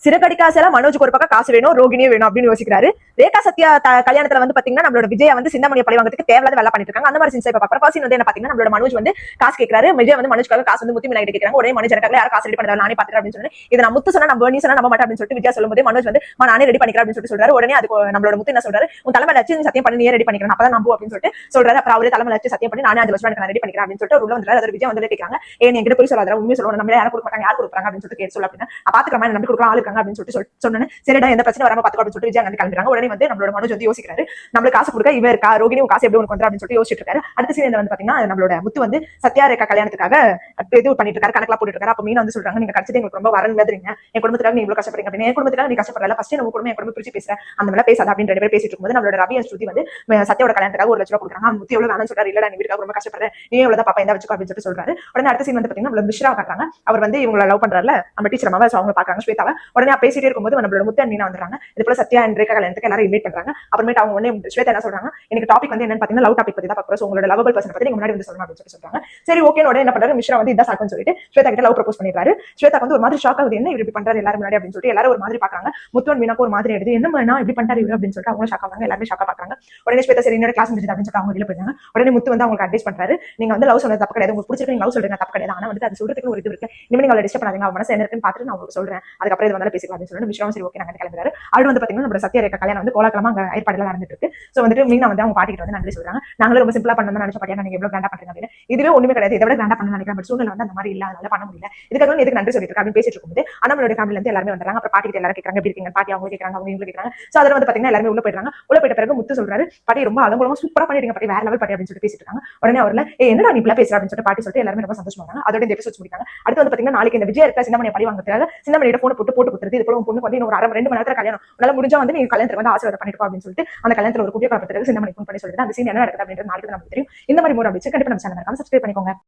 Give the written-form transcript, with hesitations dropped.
சிறகடிக்காசல மனோஜுக்கு ஒரு பக்கம் காசு வேணும், ரோகிணியும் வேணும் அப்படின்னு யோசிக்கிறாரு. ரேகா சத்யா கல்யாணத்துல வந்து பாத்தீங்கன்னா நம்மளோட விஜய் வந்து சிந்தாமணியை பழி வாங்குறதுக்கு தேவையில்லாத வேலை பண்ணிட்டு இருக்காங்க. அந்த மாதிரி சின்சை பாக்குற பர்சன் வந்து என்ன பாத்தீங்கன்னா நம்மளோட மனோஜ் வந்து காசு கேட்கறாரு. விஜய் வந்து மனோஜ்காக காசு வந்து முத்து மீனாயிட்டு கேட்கறாங்க. உடனே மனோஜ் எனக்காக யாரும் காசு ரெடி பண்ணாரு, நானே பாத்துறேன் அப்படின்னு சொல்லி இதை நான் முத்து சொன்னா நம்ம நீ சொன்னா நம்ப மாட்டேன் அப்படின்னு சொல்லிட்டு விஜய் சொல்லும்போது மனோஜ் வந்து நானே ரெடி பண்ணிக்கிறேன் அப்படின்னு சொல்றாரு. உடனே அதுக்கு நம்மளோட முத்து என்ன சொல்றாரு, உன் தலைமையில வச்சு சத்தியம் பண்ணி நீ ரெடி பண்ணிக்கிறேன் அப்பதான் நம்பு அப்படின்னு சொல்லிட்டு சொல்றாரு. அப்புறம் அவரே தலைமையில வச்சு சத்தியம் பண்ணி நானே 5 லட்சம் நான் ரெடி பண்ணிக்கிறேன் அப்படின்னு சொல்லிட்டு உள்ள வந்து அதாவது விஜய் வந்து கேட்கறாங்க. நீ என்கிட்ட போய் சொல்லாத, உண்மையை சொல்லுவோம், நம்ம யாரும் கொடுக்க மாட்டாங்க, யார் கொடுக்குறாங்க அப்படின்னு சொல்லிட்டு கேட்டு சொல்ல அப்படின்னா பாத்துக்கிறேன் நம்பி கொடுக்கலாம் ஆள் இருக்காங்க அப்படின்னு சொல்லிட்டு சொன்னேன். சரிடா எந்த பிரச்சனை வராம பாத்துக்கோ அப்படின்னு சொல்லிட்டு விஜய் வந்து கிளம்புறாங்க. உடனே வந்து நம்மளோட மனோஜ் வந்து யோசிக்கிறாரு, நம்மளுக்கு காசு கொடுக்க இவ இருக்கா, ரோகிணி காசு எப்படி உனக்கு வந்து அப்படின்னு சொல்லிட்டு யோசிச்சுட்டு இருக்காரு. அடுத்த சீன் வந்து பாத்தீங்கன்னா நம்மளோட முத்து வந்து சத்யா ரேகா கல்யாணத்துக்காக இது பண்ணிட்டு இருக்காரு, கணக்கெல்லாம் போட்டுட்டு இருக்காரு. அப்ப மீன் வந்து சொல்றாங்க, நீங்க கடைசி எங்களுக்கு ரொம்ப வரன் மாதிரிங்க, என் குடும்பத்துக்காக நீ இவ்வளவு கஷ்டப்படுறீங்க அப்படின்னு. என் குடும்பத்துக்காக நீ கஷ்டப்படல, ஃபர்ஸ்ட் நம்ம குடும்பம் என் குடும்பம் பிரிச்சு பேசுறேன், அந்த மாதிரி பேசாத அப்படின்னு 2 பேர் பேசிட்டு இருக்கும்போது நம்மளோட ரவி ஸ்ருதி வந்து சத்யாவோட கல்யாணத்துக்காக 1 லட்சம் ரூபாய் கொடுக்குறாங்க. முத்து எவ்வளவு வேணும்னு சொல்றாரு, இல்ல நீ வீட்டுக்காக ரொம்ப கஷ்டப்படுறேன், நீ எவ்வளவு பாப்பா இந்த வச்சுக்கோ அப்படின்னு சொல்லிட்டு சொல்றாரு. உடனே அடுத்த சீன் வந்து பாத்தீங்கன்னா நம்மள மிஸ்ரா காட்டுறாங்க. அவர் வந்து இவங்களை லவ் பண்றாருல நம்ம டீச்சர் அம்மாவை, அவங்க பாக்குறாங்க ஸ்வேதாவை. உடனே பேசிட்டே இருக்கும்போது நம்மளோட முத்து அண்ட் மீனா வந்துறாங்க. இது போல சத்யா அண்ட் ரேகா கல்யாணத்துக்கு எல்லாரும் இன்வைட் பண்றாங்க. அப்புறமேட்டு அவங்க உடனே ஸ்வேதா என்ன சொல்றாங்க, எனக்கு டாபிக் வந்து என்னன்னு பாத்தீங்கன்னா லவ் டாபிக் பத்தி தான் பாக்குறோம், உங்களோட லவபிள் பர்சன் பத்தி நீங்க முன்னாடி வந்து சொல்லணும் அப்படின்னு சொல்லிட்டு சொல்றாங்க. சரி ஓகே. உடனே என்ன பண்றாரு, மிஸ்ரா வந்து இதான் சாக்குன்னு சொல்லிட்டு ஸ்வேதா கிட்ட லவ் ப்ரப்போஸ் பண்ணிடுறாரு. ஸ்வேதா வந்து ஒரு மாதிரி ஷாக் ஆகுது, என்ன இப்படி பண்றாரு எல்லாரும் முன்னாடி அப்படின்னு சொல்லிட்டு எல்லாரும் ஒரு மாதிரி பாக்குறாங்க. முத்துவன் மீனாக்கு ஒரு மாதிரி எடுத்து என்ன நான் இப்படி பண்றாரு இவரு அப்படின்னு சொல்லிட்டு அவங்க ஷாக் ஆகுறாங்க, எல்லாரும் ஷாக்கா பாக்குறாங்க. உடனே ஸ்வேதா சரி என்னோட கிளாஸ் முடிஞ்சது அப்படின்னு சொல்லிட்டு அவங்க வெளியில போயிட்டாங்க. உடனே முத்து வந்து அவங்களுக்கு அட்வைஸ் பண்றாரு, நீங்க வந்து லவ் சொல்றது தப்பு கிடையாது, உங்களுக்கு பிடிச்சிருக்கு லவ் சொல்றீங்க தப்பு கிடையாது, ஆனா வந்து அது சொல்றதுக்கு ஒரு இது இருக்கு, இனிமே நீங்க டிஸ்டர்ப் பண்ணாதீங்க, அவங்க மனசு என்ன இருக்குன்னு பார்த்துட்டு நான் உங்களுக்கு சொல்றேன், அதுக்கப்புறம் இது வந்து பேசிக்கலாம் அப்படின்னு சொல்லிட்டு மிஸ்ரா சரி ஓகே நாங்க கிளம்புறாரு. அது வந்து பாத்தீங்கன்னா நம்ம சத்யா ரேகா கல்யாணம் வந்து கோலாகலமா அங்க ஏற்பாடுலாம் நடந்துட்டு இருக்கு. சோ வந்துட்டு மீனா வந்து அவங்க பாட்டிட்டு வந்து நன்றி சொல்றாங்க. நாங்களும் ரொம்ப சிம்பிளா பண்ணணும் நினைச்ச பாட்டியா நீங்க எவ்வளவு கிராண்டா பண்றீங்க அப்படின்னு. இதுவே ஒண்ணுமே கிடையாது, இதை விட கிராண்டா பண்ண நினைக்கிறேன், பட் சூழ்நிலை வந்து அந்த மாதிரி இல்ல, அதனால பண்ண முடியல, இதுக்காக வந்து எதுக்கு நன்றி சொல்லிட்டு இருக்கு அப்படின்னு பேசிட்டு இருக்கும்போது நம்மளோட ஃபேமிலில இருந்து எல்லாரும் வந்தாங்க. அப்புறம் பாட்டிட்டு எல்லாரும் கேட்கறாங்க எப்படி இருக்கீங்க, பாட்டி அவங்க கேட்கறாங்க, அவங்க இவங்க கேட்கறாங்க. சோ அதுல வந்து பாத்தீங்கன்னா எல்லாரும் உள்ள போயிடுறாங்க. உள்ள போயிட்ட பிறகு முத்து சொல்றாரு, பாட்டி ரொம்ப அலங்கோலமா சூப்பரா பண்ணிட்டீங்க பாட்டி, வேற லெவல் பாட்டி அப்படின்னு சொல்லிட்டு பேசிட்டு இருக்காங்க. உடனே அவர்ல என்னடா நீ இப்படி பேசுற அப்படின்னு சொல்லிட்டு பாட்டி சொல்லிட்டு எல்லாரும் ரொம்ப சந்தோஷமா இருந்தாங்க. அதோட இந்த எபிசோட் முடிக்காங்க. அடுத்து வந்து பாத்தீங்கன்னா நாளைக்கு இந்த விஜய் இருக்க சின்னமணியை பழி வாங்குறதுக்காக சின்னமணியோட போன் போட்டு கொடுத்துருது. இது போல உன் பொண்ணுக்கு வந்து இன்னும் ஒரு 2 மணி நேரத்துல கல்யாணம், உன்னால முடிஞ்சா வந்து நீ கல்யாணத்துக்கு வந்து ஆசீர்வாதம் பண்ணிட்டு அப்படின்னு சொல்லிட்டு அந்த கல்யாணத்துல ஒரு குட்டியை பார்ப்பதற்கு சின்னமணி போன் பண்ணி சொல்லிட்டு அந்த சீன் என்ன நடக்குது அப்படின்றது நாளைக்கு நமக்கு தெரியும். இந்த மாதிரி மோர் அப்படி கண்டிப்பா நம்ம சேனல் சப்ஸ்கிரைப் பண்ணிக்கோங்க.